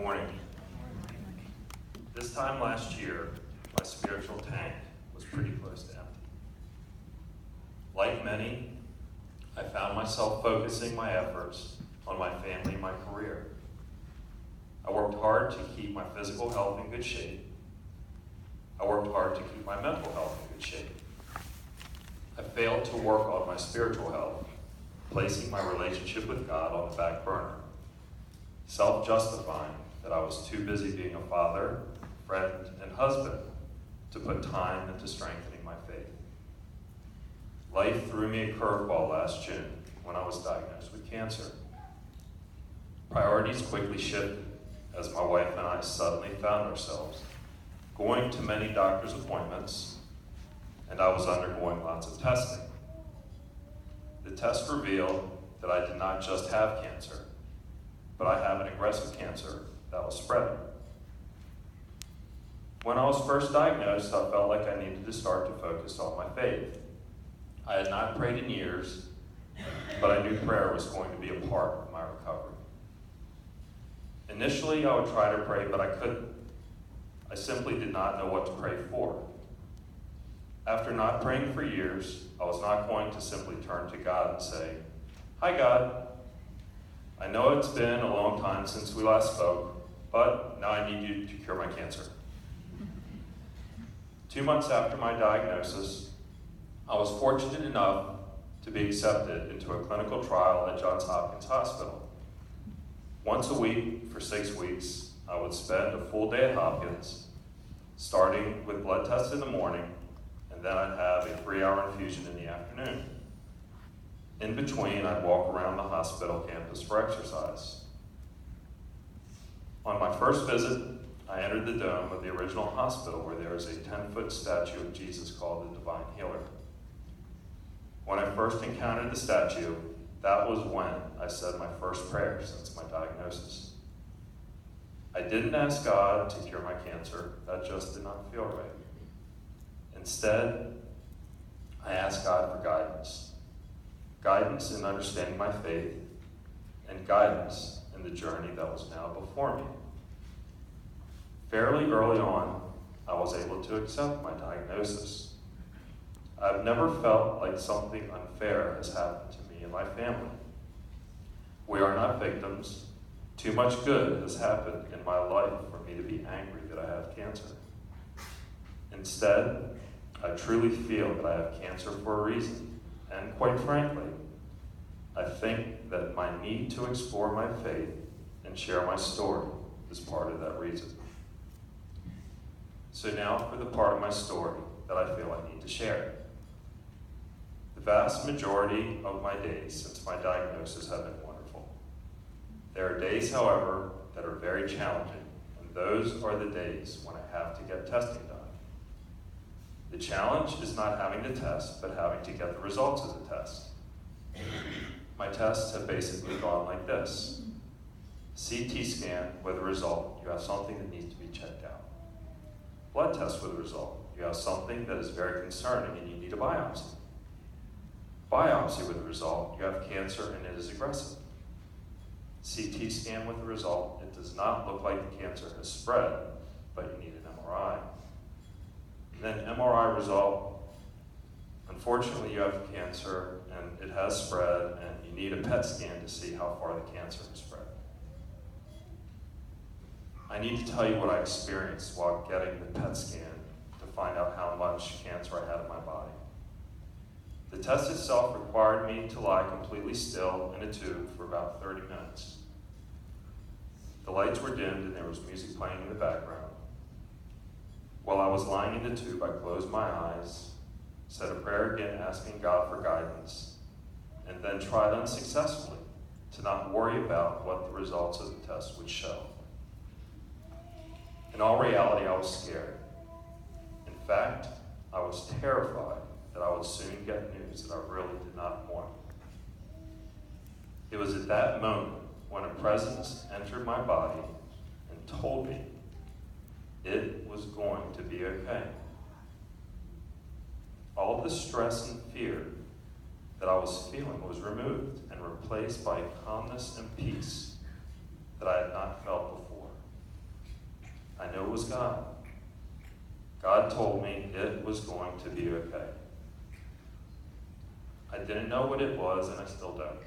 Morning. This time last year, my spiritual tank was pretty close to empty. Like many, I found myself focusing my efforts on my family and my career. I worked hard to keep my physical health in good shape. I worked hard to keep my mental health in good shape. I failed to work on my spiritual health, placing my relationship with God on the back burner, self-justifying that I was too busy being a father, friend, and husband to put time into strengthening my faith. Life threw me a curveball last June when I was diagnosed with cancer. Priorities quickly shifted as my wife and I suddenly found ourselves going to many doctor's appointments, and I was undergoing lots of testing. The test revealed that I did not just have cancer, but I have an aggressive cancer that was spreading. When I was first diagnosed, I felt like I needed to start to focus on my faith. I had not prayed in years, but I knew prayer was going to be a part of my recovery. Initially, I would try to pray, but I couldn't. I simply did not know what to pray for. After not praying for years, I was not going to simply turn to God and say, "Hi, God. I know it's been a long time since we last spoke, but now I need you to cure my cancer." 2 months after my diagnosis, I was fortunate enough to be accepted into a clinical trial at Johns Hopkins Hospital. Once a week for 6 weeks, I would spend a full day at Hopkins, starting with blood tests in the morning, and then I'd have a 3-hour infusion in the afternoon. In between, I'd walk around the hospital campus for exercise. On my first visit, I entered the dome of the original hospital where there is a 10-foot statue of Jesus called the Divine Healer. When I first encountered the statue, that was when I said my first prayer since my diagnosis. I didn't ask God to cure my cancer. That just did not feel right. Instead, I asked God for guidance. Guidance in understanding my faith, and guidance in the journey that was now before me. Fairly early on, I was able to accept my diagnosis. I've never felt like something unfair has happened to me and my family. We are not victims. Too much good has happened in my life for me to be angry that I have cancer. Instead, I truly feel that I have cancer for a reason. And quite frankly, I think that my need to explore my faith and share my story is part of that reason. So now for the part of my story that I feel I need to share. The vast majority of my days since my diagnosis have been wonderful. There are days, however, that are very challenging, and those are the days when I have to get testing done. The challenge is not having the test, but having to get the results of the test. My tests have basically gone like this. CT scan with a result, you have something that needs to be checked out. Blood test with a result, you have something that is very concerning and you need a biopsy. Biopsy with a result, you have cancer and it is aggressive. CT scan with a result, it does not look like the cancer has spread, but you need an MRI. Then MRI result, unfortunately you have cancer and it has spread and you need a PET scan to see how far the cancer has spread. I need to tell you what I experienced while getting the PET scan to find out how much cancer I had in my body. The test itself required me to lie completely still in a tube for about 30 minutes. The lights were dimmed and there was music playing in the background. While I was lying in the tube, I closed my eyes, said a prayer again asking God for guidance, and then tried unsuccessfully to not worry about what the results of the test would show. In all reality, I was scared. In fact, I was terrified that I would soon get news that I really did not want. It was at that moment when a presence entered my body and told me it was going to be okay. All the stress and fear that I was feeling was removed and replaced by calmness and peace that I had not felt before. I knew it was God. God told me it was going to be okay. I didn't know what it was, and I still don't.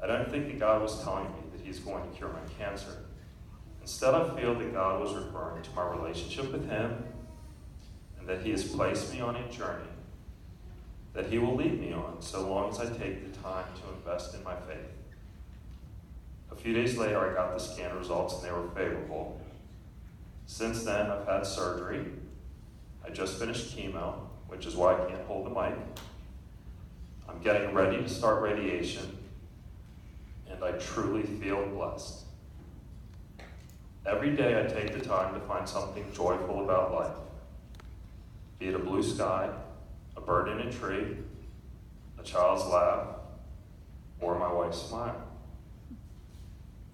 I don't think that God was telling me that he's going to cure my cancer. Instead, I feel that God was referring to my relationship with him, and that he has placed me on a journey that he will lead me on so long as I take the time to invest in my faith. A few days later, I got the scan results, and they were favorable. Since then, I've had surgery. I just finished chemo, which is why I can't hold the mic. I'm getting ready to start radiation, and I truly feel blessed. Every day I take the time to find something joyful about life, be it a blue sky, a bird in a tree, a child's laugh, or my wife's smile.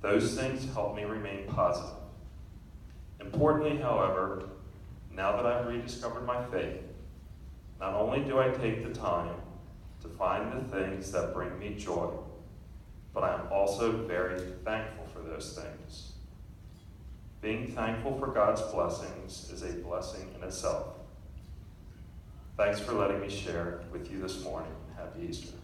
Those things help me remain positive. Importantly, however, now that I've rediscovered my faith, not only do I take the time to find the things that bring me joy, but I am also very thankful for those things. Being thankful for God's blessings is a blessing in itself. Thanks for letting me share with you this morning. Happy Easter.